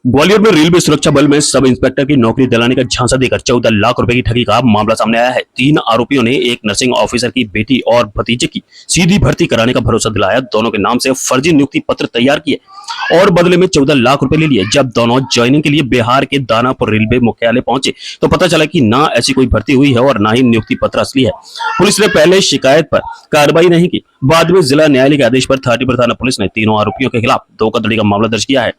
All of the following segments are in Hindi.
ग्वालियर में रेलवे सुरक्षा बल में सब इंस्पेक्टर की नौकरी दिलाने का झांसा देकर 14 लाख रुपए की ठगी का मामला सामने आया है। 3 आरोपियों ने एक नर्सिंग ऑफिसर की बेटी और भतीजे की सीधी भर्ती कराने का भरोसा दिलाया। दोनों के नाम से फर्जी नियुक्ति पत्र तैयार किए और बदले में 14 लाख रुपए ले लिए। जब दोनों ज्वाइनिंग के लिए बिहार के दानापुर रेलवे मुख्यालय पहुंचे तो पता चला कि ना ऐसी कोई भर्ती हुई है और ना ही नियुक्ति पत्र असली है। पुलिस ने पहले शिकायत पर कार्रवाई नहीं की, बाद में जिला न्यायालय के आदेश पर थाटीपुर थाना पुलिस ने तीनों आरोपियों के खिलाफ धोखाधड़ी का मामला दर्ज किया है।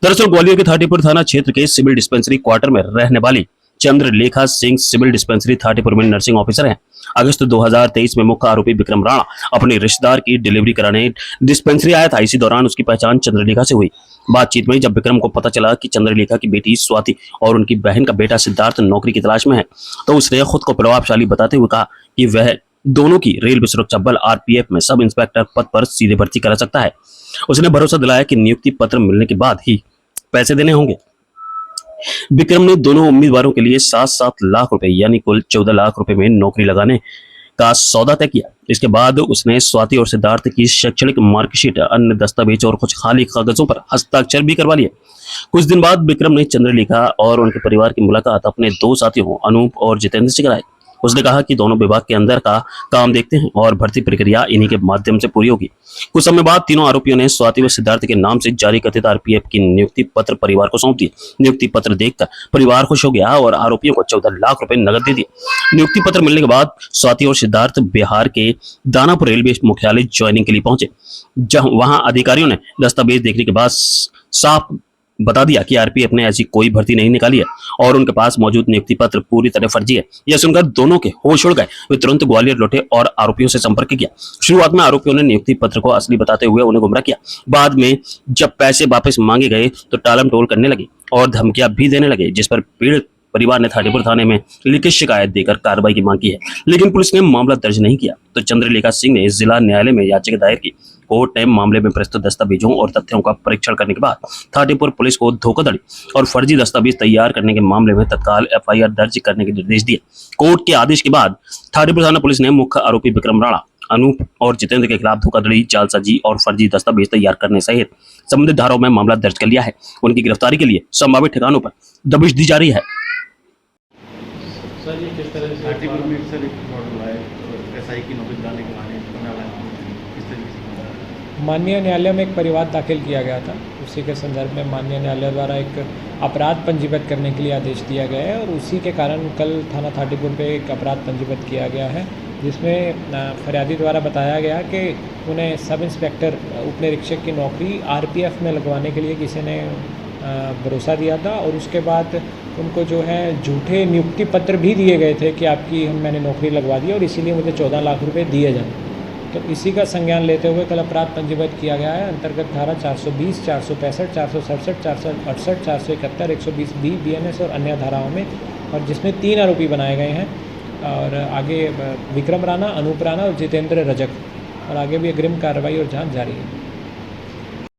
दरअसल ग्वालियर के थाटीपुर थाना क्षेत्र के सिविल डिस्पेंसरी क्वार्टर में रहने वाली चंद्रलेखा सिंह सिविल डिस्पेंसरी थाटीपुर में नर्सिंग ऑफिसर हैं। अगस्त 2023 में मुख्य आरोपी विक्रम राणा अपने रिश्तेदार की डिलीवरी कराने डिस्पेंसरी आया था। इसी दौरान उसकी पहचान चंद्रलेखा से हुई। बातचीत में जब विक्रम को पता चला कि चंद्रलेखा की बेटी स्वाति और उनकी बहन का बेटा सिद्धार्थ नौकरी की तलाश में है, तो उसने खुद को प्रभावशाली बताते हुए कहा कि वह दोनों की रेलवे सुरक्षा बल आरपीएफ में सब इंस्पेक्टर पद पर सीधे भर्ती करा सकता है। उसने भरोसा दिलाया कि नियुक्ति पत्र मिलने के बाद ही पैसे देने होंगे। विक्रम ने दोनों उम्मीदवारों के लिए 7-7 लाख रुपए यानी कुल 14 लाख रुपए में नौकरी लगाने का सौदा तय किया। इसके बाद उसने स्वाति और सिद्धार्थ की शैक्षणिक मार्कशीट, अन्य दस्तावेज और कुछ खाली कागजों पर हस्ताक्षर भी करवा लिए। कुछ दिन बाद विक्रम ने चंद्रलेखा और उनके परिवार की मुलाकात अपने 2 साथियों अनूप और जितेंद्र से कराई। उसने कहा कि दोनों विभाग के अंदर का काम देखते हैं और भर्ती प्रक्रिया इन्हीं के माध्यम से पूरी होगी। कुछ समय बाद तीनों आरोपियों ने स्वाति व सिद्धार्थ के नाम से जारी कथित आरपीएफ की नियुक्ति पत्र परिवार को सौंप दिए। नियुक्ति पत्र देखकर परिवार खुश हो गया और आरोपियों को 14 लाख रुपए नकद दे दिए। नियुक्ति पत्र मिलने के बाद स्वाति और सिद्धार्थ बिहार के दानापुर रेलवे मुख्यालय ज्वाइनिंग के लिए पहुंचे। जहां वहां अधिकारियों ने दस्तावेज देखने के बाद साफ बता दिया कि आरपीएफ ने ऐसी कोई भर्ती नहीं निकाली है और उनके पास मौजूद नियुक्ति पत्र पूरी तरह फर्जी है। यह सुनकर दोनों के होश उड़ गए। वे तुरंत ग्वालियर लौटे और आरोपियों से संपर्क किया। शुरुआत में आरोपियों ने नियुक्ति पत्र को असली बताते हुए उन्हें गुमराह किया। बाद में जब पैसे वापस मांगे गए तो टालम टोल करने लगे और धमकियां भी देने लगे, जिस पर पीड़ित परिवार ने थाटीपुर थाने में लिखित शिकायत देकर कार्रवाई की मांग की है, लेकिन पुलिस ने मामला दर्ज नहीं किया। तो चंद्रलेखा सिंह ने जिला न्यायालय में याचिका दायर की। कोर्ट ने मामले में प्रस्तुत दस्तावेजों और तथ्यों का परीक्षण करने के बाद थाटीपुर पुलिस को धोखाधड़ी और फर्जी दस्तावेज तैयार करने के मामले में तत्काल एफआईआर दर्ज करने के निर्देश दिए। कोर्ट के आदेश के बाद थाटीपुर थाना पुलिस ने मुख्य आरोपी विक्रम राणा, अनूप और जितेंद्र के खिलाफ धोखाधड़ी, जालसाजी और फर्जी दस्तावेज तैयार करने सहित संबंधित धाराओं में मामला दर्ज कर लिया है। उनकी गिरफ्तारी के लिए संभावित ठिकानों पर दबिश दी जा रही है। सर, ये किस तरह से थाटीपुर में सर एक मॉडल है एसआई की नौकरी दिलाने के बहाने बना हुआ है, किस तरीके से बना है? माननीय न्यायालय में एक परिवाद दाखिल किया गया था। उसी के संदर्भ में माननीय न्यायालय द्वारा एक अपराध पंजीबद्ध करने के लिए आदेश दिया गया है और उसी के कारण कल थाना थाटीपुर पे एक अपराध पंजीबद्ध किया गया है, जिसमें फरियादी द्वारा बताया गया कि उन्हें सब इंस्पेक्टर उप निरीक्षक की नौकरी आरपीएफ में लगवाने के लिए किसी ने भरोसा दिया था और उसके बाद उनको जो है झूठे नियुक्ति पत्र भी दिए गए थे कि आपकी मैंने नौकरी लगवा दी और इसीलिए मुझे 14 लाख रुपए दिए जाएं। तो इसी का संज्ञान लेते हुए कल अपराध पंजीबद्ध किया गया है। अंतर्गत धारा 420, 465, 467, 468, 471, 120B, बीएनएस और अन्य धाराओं में, और जिसमें 3 आरोपी बनाए गए हैं और आगे विक्रम राणा, अनूप राणा और जितेंद्र रजक, और आगे भी अग्रिम कार्रवाई और जांच जारी है।